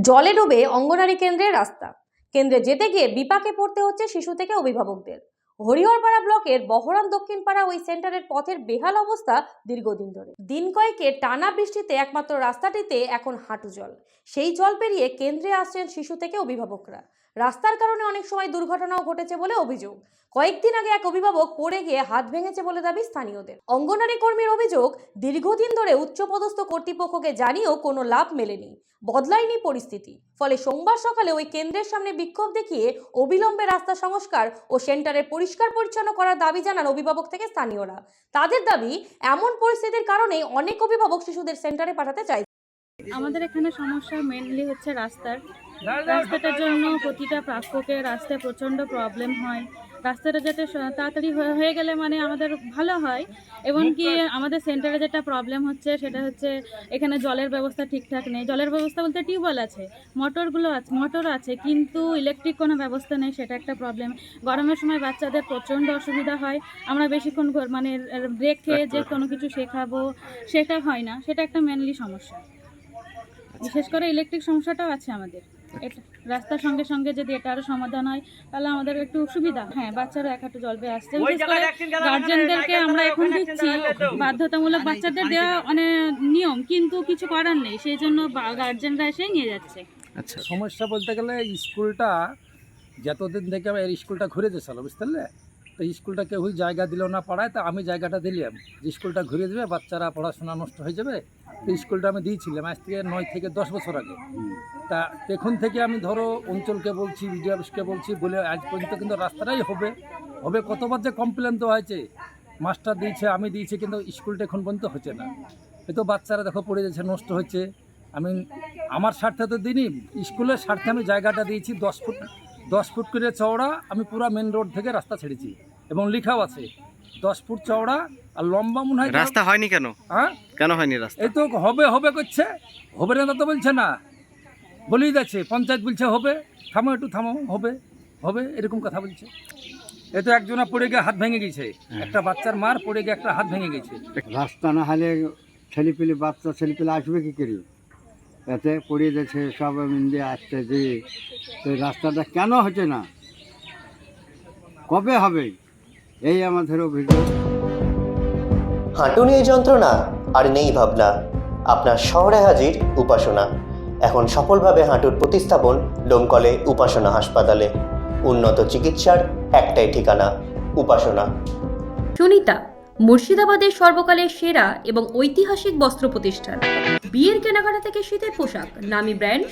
জলে ডুবে অঙ্গনারী কেন্দ্রের রাস্তা। কেন্দ্রে যেতে গিয়ে বিপাকে পড়তে হচ্ছে শিশু থেকে অভিভাবকদের। হরিহরপাড়া ব্লকের বহরাম দক্ষিণ পাড়া ওই সেন্টারের পথের বেহাল অবস্থা দীর্ঘদিন ধরে। দিন কয়েকের টানা বৃষ্টিতে একমাত্র রাস্তাটিতে এখন হাঁটু জল। সেই জল পেরিয়ে কেন্দ্রে আসছেন শিশু থেকে অভিভাবকরা। রাস্তার কারণে অনেক সময় দুর্ঘটনাও ঘটেছে বলে অভিযোগ। কয়েকদিন আগে এক অভিভাবক পড়ে গিয়ে হাত ভেঙেছে বলে দাবি স্থানীয়দের। অঙ্গনারী কর্মীর অভিযোগ, দীর্ঘদিন ধরে উচ্চপদস্থ কর্তৃপক্ষকে জানিয়েও কোনো লাভ মেলেনি, বদলায়নি পরিস্থিতি। ফলে সোমবার সকালে ওই কেন্দ্রের সামনে বিক্ষোভ দেখিয়ে অবিলম্বে রাস্তা সংস্কার ও সেন্টারে পরিষ্কার পরিচ্ছন্ন করার দাবি জানান অভিভাবক থেকে স্থানীয়রা। তাদের দাবি, এমন পরিস্থিতির কারণে অনেক অভিভাবক শিশুদের সেন্টারে পাঠাতে চায়। আমাদের এখানে সমস্যা মেনলি হচ্ছে রাস্তাটার জন্য প্রতিটা প্রাপকের রাস্তায় প্রচণ্ড প্রবলেম হয়। রাস্তাটা যাতে তাড়াতাড়ি হয়ে গেলে মানে আমাদের ভালো হয়। এবং কি আমাদের সেন্টারে যেটা প্রবলেম হচ্ছে সেটা হচ্ছে এখানে জলের ব্যবস্থা ঠিকঠাক নেই। জলের ব্যবস্থা বলতে টিউবওয়েল আছে, মোটর আছে, কিন্তু ইলেকট্রিক কোনো ব্যবস্থা নেই, সেটা একটা প্রবলেম। গরমের সময় বাচ্চাদের প্রচণ্ড অসুবিধা হয়। আমরা বেশিক্ষণ মানে ব্রেক খেয়ে যে কোনো কিছু শেখাবো সেটা হয় না, সেটা একটা মেনলি সমস্যা। বিশেষ করে ইলেকট্রিক সমস্যাটাও আছে আমাদের। এটা রাস্তার সঙ্গে সঙ্গে যদি এটা আরো সমাধান হয় তাহলে আমাদের একটু সুবিধা। হ্যাঁ, বাচ্চারা এক হাঁটু জল পেয়ে আসছে। গার্জেনদেরকে আমরা এখন দিচ্ছি, বাধ্যতামূলক বাচ্চাদের দেওয়া মানে নিয়ম, কিন্তু কিছু করার নেই, সেই জন্য গার্জেনরা এসে নিয়ে যাচ্ছে। আচ্ছা, সমস্যা বলতে গেলে স্কুলটা যতদিন থেকে এই স্কুলটা ঘুরে দিয়েছিল, বুঝতে পারলে, তো স্কুলটা কেউই জায়গা দিল না পাড়ায়, তা আমি জায়গাটা দিলাম যে স্কুলটা ঘুরে দেবে, বাচ্চারা পড়াশোনা নষ্ট হয়ে যাবে। তো স্কুলটা আমি দিয়েছিলাম আজ থেকে 9 থেকে 10 বছর আগে। তা এখন থেকে আমি ধরো অঞ্চলকে বলছি, বিডিও অফিসকে বলছি, বলে আজ পর্যন্ত কিন্তু রাস্তাটাই হবে কতবার যে কমপ্লেন তো হয়েছে, মাস্টার দিয়েছে, আমি দিয়েছি, কিন্তু স্কুলটা এখন পর্যন্ত হচ্ছে না। তো বাচ্চারা দেখো পড়ে যাচ্ছে, নষ্ট হচ্ছে। আমি আমার স্বার্থে তো দিনই, স্কুলের স্বার্থে আমি জায়গাটা দিয়েছি 10 ফুট করে চওড়া। আমি পুরো মেন রোড থেকে রাস্তা ছেড়েছি এবং লেখাও আছে 10 ফুট চওড়া আর লম্বা মনে হয়। রাস্তা হয়নি কেন? হ্যাঁ, কেন হয়নি রাস্তা? এই তো হবে করছে, হবে না তো বলছে না, বলেই যাচ্ছে। পঞ্চায়েত বলছে হবে, থামো একটু থামো, হবে এরকম কথা বলছে। এই তো একজনা পড়ে গিয়ে হাত ভেঙে গেছে, একটা বাচ্চার মার পড়ে গিয়ে একটা হাত ভেঙে গেছে। রাস্তা না হলে বাচ্চা ছেলেপিলে আসবে কি করি? এতে পড়িয়ে যাচ্ছে, সব ইন্ডিয়া আসছে যে রাস্তাটা কেন হচ্ছে না, কবে হবে, এই আমাদের অভিযোগ। হাঁটু নিয়ে যন্ত্রণা আর নেই ভাবনা, আপনার শহরে হাজির উপাসনা। এখন সফলভাবে হাঁটুর প্রতিস্থাপন ডোমকলে উপাসনা হাসপাতালে। উন্নত চিকিৎসার একটাই ঠিকানা, উপাসনা। সুনিতা, মুর্শিদাবাদের সর্বকালের সেরা এবং ঐতিহাসিক বস্ত্র প্রতিষ্ঠান। বিয়ের কেনাকাটা থেকে শীতের পোশাক, নামি ব্র্যান্ড